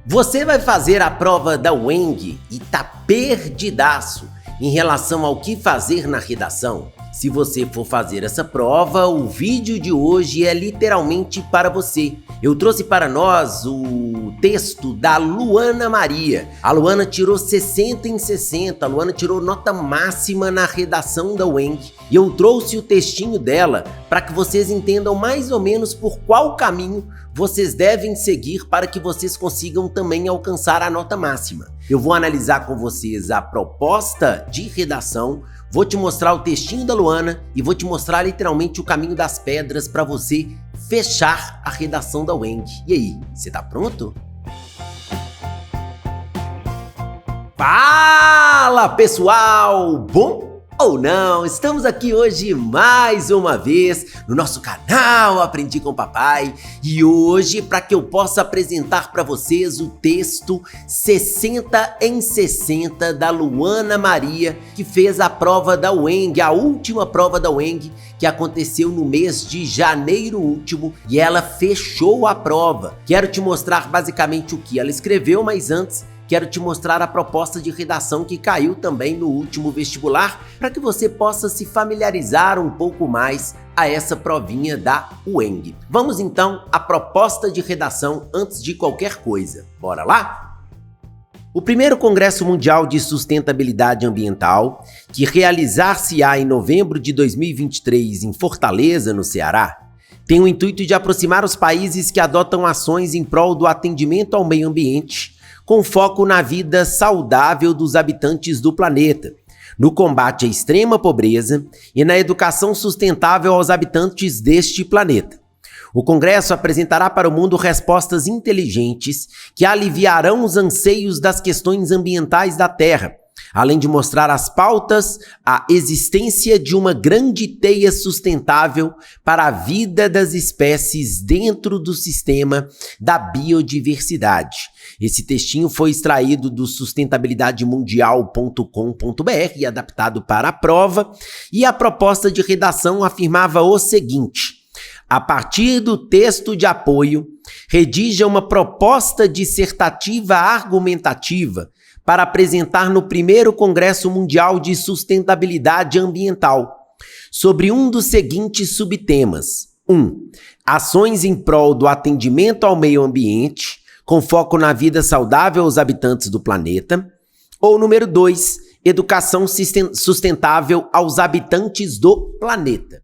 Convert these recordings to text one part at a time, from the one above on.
Você vai fazer a prova da UENG e tá perdidaço em relação ao que fazer na redação? Se você for fazer essa prova, o vídeo de hoje é literalmente para você. Eu trouxe para nós o texto da Luana Maria. A Luana tirou 60 em 60, a Luana tirou nota máxima na redação da UENG. E eu trouxe o textinho dela para que vocês entendam mais ou menos por qual caminho vocês devem seguir para que vocês consigam também alcançar a nota máxima. Eu vou analisar com vocês a proposta de redação, vou te mostrar o textinho da Luana e vou te mostrar literalmente o caminho das pedras para você fechar a redação da UENG. E aí, você tá pronto? Fala, pessoal! Bom ou não? Estamos aqui hoje mais uma vez no nosso canal Aprendi com Papai e hoje para que eu possa apresentar para vocês o texto 60 em 60 da Luana Maria, que fez a prova da UENG, a última prova da UENG que aconteceu no mês de janeiro último, e ela fechou a prova. Quero te mostrar basicamente o que ela escreveu, mas antes quero te mostrar a proposta de redação que caiu também no último vestibular, para que você possa se familiarizar um pouco mais a essa provinha da UENG. Vamos então à proposta de redação antes de qualquer coisa. Bora lá? O primeiro Congresso Mundial de Sustentabilidade Ambiental, que realizar-se-á em novembro de 2023 em Fortaleza, no Ceará, tem o intuito de aproximar os países que adotam ações em prol do atendimento ao meio ambiente, com foco na vida saudável dos habitantes do planeta, no combate à extrema pobreza e na educação sustentável aos habitantes deste planeta. O Congresso apresentará para o mundo respostas inteligentes que aliviarão os anseios das questões ambientais da Terra, além de mostrar às pautas a existência de uma grande teia sustentável para a vida das espécies dentro do sistema da biodiversidade. Esse textinho foi extraído do sustentabilidademundial.com.br e adaptado para a prova, e a proposta de redação afirmava o seguinte: a partir do texto de apoio, redija uma proposta dissertativa argumentativa para apresentar no primeiro Congresso Mundial de Sustentabilidade Ambiental, sobre um dos seguintes subtemas. 1. Ações em prol do atendimento ao meio ambiente, com foco na vida saudável aos habitantes do planeta. Ou número 2, educação sustentável aos habitantes do planeta.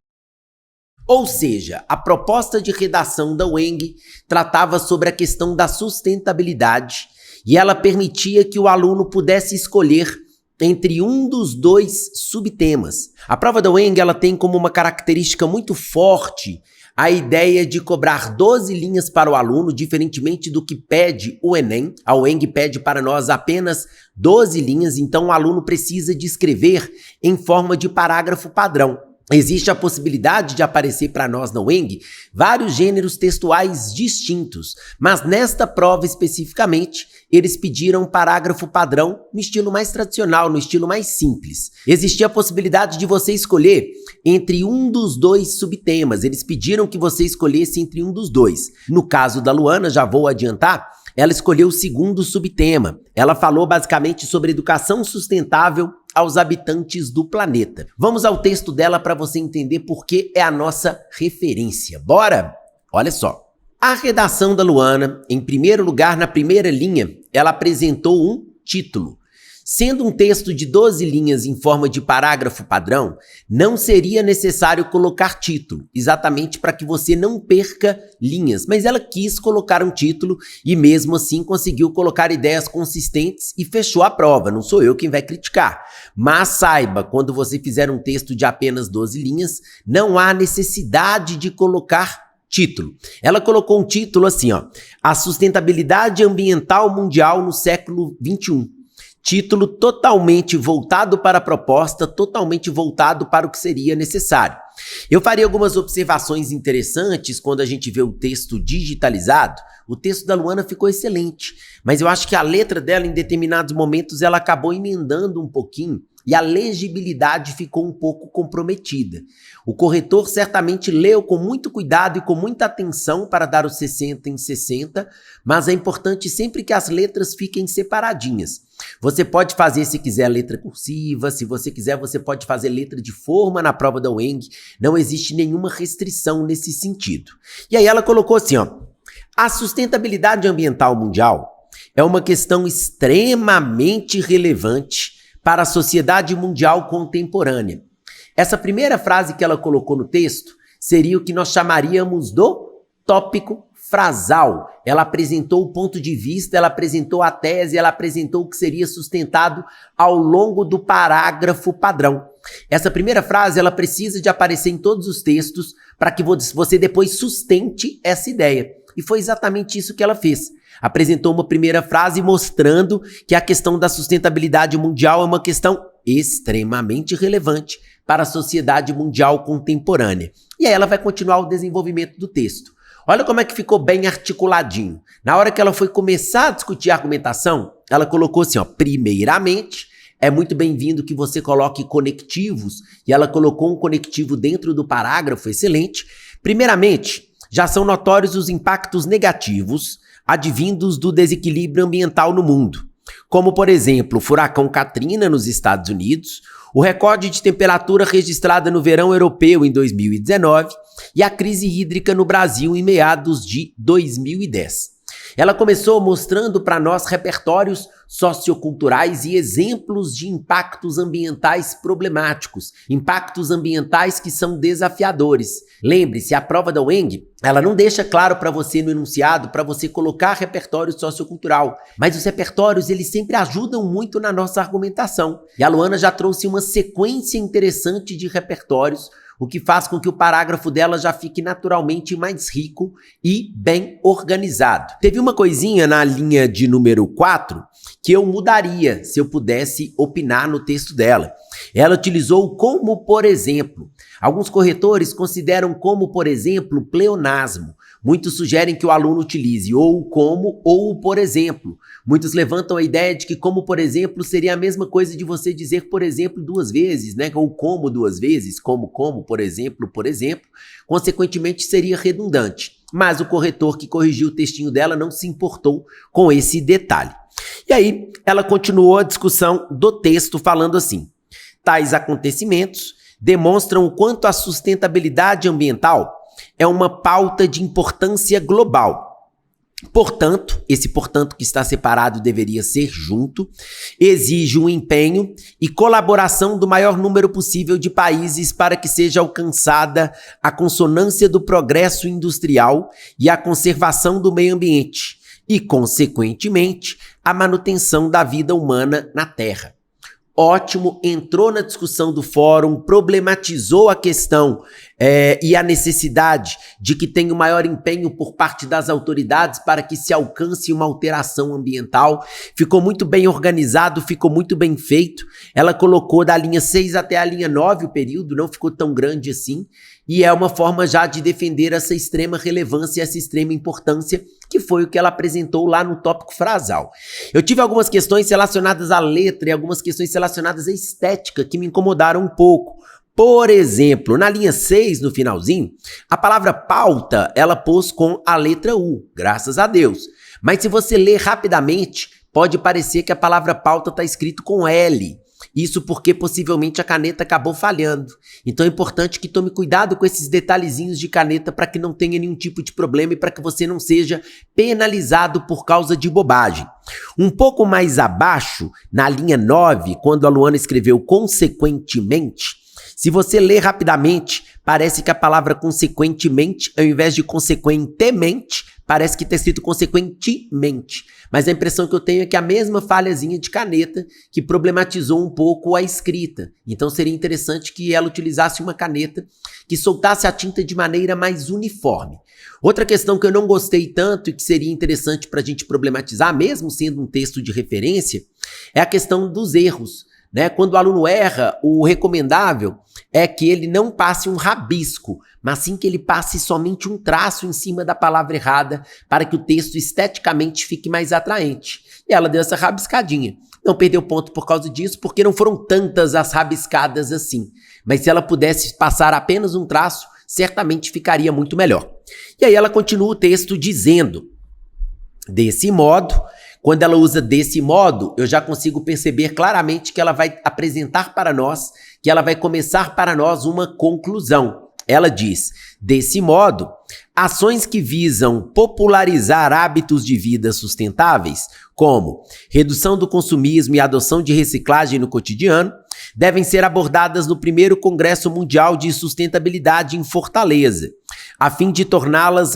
Ou seja, a proposta de redação da UENG tratava sobre a questão da sustentabilidade e ela permitia que o aluno pudesse escolher entre um dos dois subtemas. A prova da UENG ela tem como uma característica muito forte a ideia de cobrar 12 linhas para o aluno, diferentemente do que pede o Enem. A UENG pede para nós apenas 12 linhas, então o aluno precisa de escrever em forma de parágrafo padrão. Existe a possibilidade de aparecer para nós na UENG vários gêneros textuais distintos, mas nesta prova especificamente, eles pediram um parágrafo padrão no estilo mais tradicional, no estilo mais simples. Existia a possibilidade de você escolher entre um dos dois subtemas, eles pediram que você escolhesse entre um dos dois. No caso da Luana, já vou adiantar, ela escolheu o segundo subtema. Ela falou basicamente sobre educação sustentável aos habitantes do planeta. Vamos ao texto dela para você entender por que é a nossa referência. Bora? Olha só. A redação da Luana, em primeiro lugar, na primeira linha, ela apresentou um título. Sendo um texto de 12 linhas em forma de parágrafo padrão, não seria necessário colocar título, exatamente para que você não perca linhas. Mas ela quis colocar um título e mesmo assim conseguiu colocar ideias consistentes e fechou a prova. Não sou eu quem vai criticar. Mas saiba, quando você fizer um texto de apenas 12 linhas, não há necessidade de colocar título. Ela colocou um título assim, ó: A Sustentabilidade Ambiental Mundial no Século XXI. Título totalmente voltado para a proposta, totalmente voltado para o que seria necessário. Eu faria algumas observações interessantes quando a gente vê o texto digitalizado. O texto da Luana ficou excelente, mas eu acho que a letra dela, em determinados momentos, ela acabou emendando um pouquinho e a legibilidade ficou um pouco comprometida. O corretor certamente leu com muito cuidado e com muita atenção para dar os 60 em 60, mas é importante sempre que as letras fiquem separadinhas. Você pode fazer, se quiser, a letra cursiva, se você quiser, você pode fazer letra de forma na prova da UENG, não existe nenhuma restrição nesse sentido. E aí ela colocou assim, ó, a sustentabilidade ambiental mundial é uma questão extremamente relevante para a sociedade mundial contemporânea. Essa primeira frase que ela colocou no texto seria o que nós chamaríamos do tópico frasal. Ela apresentou o ponto de vista, ela apresentou a tese, ela apresentou o que seria sustentado ao longo do parágrafo padrão. Essa primeira frase, ela precisa de aparecer em todos os textos para que você depois sustente essa ideia. E foi exatamente isso que ela fez. Apresentou uma primeira frase mostrando que a questão da sustentabilidade mundial é uma questão extremamente relevante para a sociedade mundial contemporânea. E aí ela vai continuar o desenvolvimento do texto. Olha como é que ficou bem articuladinho. Na hora que ela foi começar a discutir a argumentação, ela colocou assim, ó, primeiramente, é muito bem-vindo que você coloque conectivos, e ela colocou um conectivo dentro do parágrafo, excelente. Primeiramente, já são notórios os impactos negativos advindos do desequilíbrio ambiental no mundo, como, por exemplo, o furacão Katrina nos Estados Unidos, o recorde de temperatura registrada no verão europeu em 2019 e a crise hídrica no Brasil em meados de 2010. Ela começou mostrando para nós repertórios socioculturais e exemplos de impactos ambientais problemáticos, impactos ambientais que são desafiadores. Lembre-se, a prova da UENG, ela não deixa claro para você no enunciado, para você colocar repertório sociocultural, mas os repertórios, eles sempre ajudam muito na nossa argumentação. E a Luana já trouxe uma sequência interessante de repertórios, o que faz com que o parágrafo dela já fique naturalmente mais rico e bem organizado. Teve uma coisinha na linha de número 4 que eu mudaria se eu pudesse opinar no texto dela. Ela utilizou como, por exemplo. Alguns corretores consideram como, por exemplo, pleonasmo. Muitos sugerem que o aluno utilize ou como ou por exemplo. Muitos levantam a ideia de que como, por exemplo, seria a mesma coisa de você dizer, por exemplo, duas vezes, né? Ou como duas vezes, como, por exemplo, consequentemente seria redundante. Mas o corretor que corrigiu o textinho dela não se importou com esse detalhe. E aí, ela continuou a discussão do texto falando assim: tais acontecimentos demonstram o quanto a sustentabilidade ambiental é uma pauta de importância global. Portanto, esse portanto que está separado deveria ser junto, exige um empenho e colaboração do maior número possível de países para que seja alcançada a consonância do progresso industrial e a conservação do meio ambiente e, consequentemente, a manutenção da vida humana na Terra. Ótimo, entrou na discussão do fórum, problematizou a questão e a necessidade de que tenha o maior empenho por parte das autoridades para que se alcance uma alteração ambiental. Ficou muito bem organizado, ficou muito bem feito. Ela colocou da linha 6 até a linha 9 o período, não ficou tão grande assim. E é uma forma já de defender essa extrema relevância, essa extrema importância, que foi o que ela apresentou lá no tópico frasal. Eu tive algumas questões relacionadas à letra e algumas questões relacionadas à estética que me incomodaram um pouco. Por exemplo, na linha 6, no finalzinho, a palavra pauta, ela pôs com a letra U, graças a Deus. Mas se você ler rapidamente, pode parecer que a palavra pauta está escrito com L. Isso porque possivelmente a caneta acabou falhando. Então é importante que tome cuidado com esses detalhezinhos de caneta para que não tenha nenhum tipo de problema e para que você não seja penalizado por causa de bobagem. Um pouco mais abaixo, na linha 9, quando a Luana escreveu consequentemente, se você ler rapidamente, parece que a palavra consequentemente, ao invés de consequentemente, parece que está escrito consequentemente. Mas a impressão que eu tenho é que a mesma falhazinha de caneta que problematizou um pouco a escrita. Então seria interessante que ela utilizasse uma caneta que soltasse a tinta de maneira mais uniforme. Outra questão que eu não gostei tanto e que seria interessante para a gente problematizar, mesmo sendo um texto de referência, é a questão dos erros. Né? Quando o aluno erra, o recomendável é que ele não passe um rabisco, mas sim que ele passe somente um traço em cima da palavra errada para que o texto esteticamente fique mais atraente. E ela deu essa rabiscadinha. Não perdeu ponto por causa disso, porque não foram tantas as rabiscadas assim. Mas se ela pudesse passar apenas um traço, certamente ficaria muito melhor. E aí ela continua o texto dizendo: desse modo, quando ela usa desse modo, eu já consigo perceber claramente que ela vai apresentar para nós, que ela vai começar para nós uma conclusão. Ela diz: desse modo, ações que visam popularizar hábitos de vida sustentáveis, como redução do consumismo e adoção de reciclagem no cotidiano, devem ser abordadas no primeiro Congresso Mundial de Sustentabilidade em Fortaleza, a fim de torná-las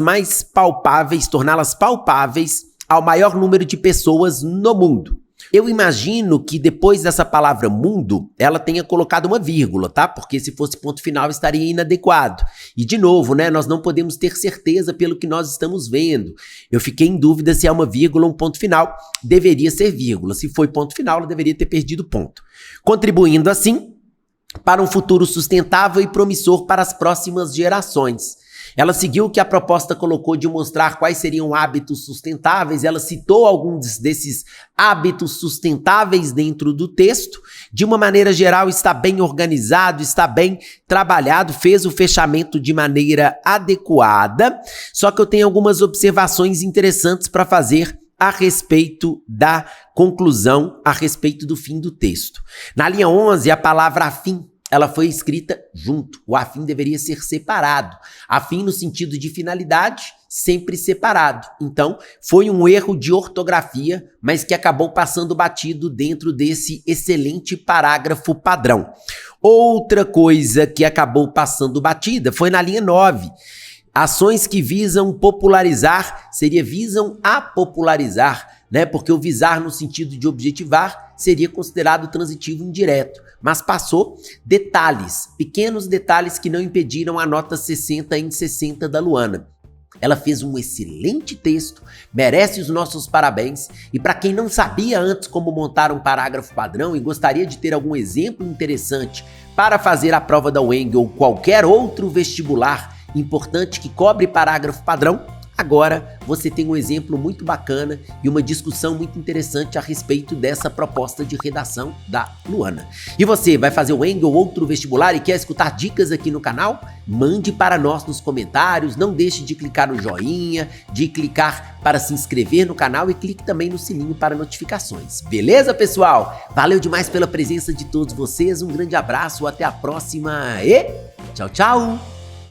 palpáveis ao maior número de pessoas no mundo. Eu imagino que depois dessa palavra mundo, ela tenha colocado uma vírgula, tá? Porque se fosse ponto final estaria inadequado. E de novo, né, nós não podemos ter certeza pelo que nós estamos vendo. Eu fiquei em dúvida se é uma vírgula ou um ponto final. Deveria ser vírgula. Se foi ponto final, ela deveria ter perdido ponto. Contribuindo assim para um futuro sustentável e promissor para as próximas gerações. Ela seguiu o que a proposta colocou de mostrar quais seriam hábitos sustentáveis, ela citou alguns desses hábitos sustentáveis dentro do texto. De uma maneira geral, está bem organizado, está bem trabalhado, fez o fechamento de maneira adequada, só que eu tenho algumas observações interessantes para fazer a respeito da conclusão, a respeito do fim do texto. Na linha 11, a palavra afim, ela foi escrita junto. O afim deveria ser separado. Afim no sentido de finalidade, sempre separado. Então, foi um erro de ortografia, mas que acabou passando batido dentro desse excelente parágrafo padrão. Outra coisa que acabou passando batida foi na linha 9. Ações que visam popularizar, visam a popularizar, né? Porque o visar no sentido de objetivar seria considerado transitivo indireto. Mas passou detalhes, pequenos detalhes que não impediram a nota 60 em 60 da Luana. Ela fez um excelente texto, merece os nossos parabéns. E para quem não sabia antes como montar um parágrafo padrão e gostaria de ter algum exemplo interessante para fazer a prova da UENG ou qualquer outro vestibular importante que cobre parágrafo padrão, agora você tem um exemplo muito bacana e uma discussão muito interessante a respeito dessa proposta de redação da Luana. E você vai fazer o UENG ou outro vestibular e quer escutar dicas aqui no canal? Mande para nós nos comentários, não deixe de clicar no joinha, de clicar para se inscrever no canal e clique também no sininho para notificações. Beleza, pessoal? Valeu demais pela presença de todos vocês, um grande abraço, até a próxima e tchau, tchau!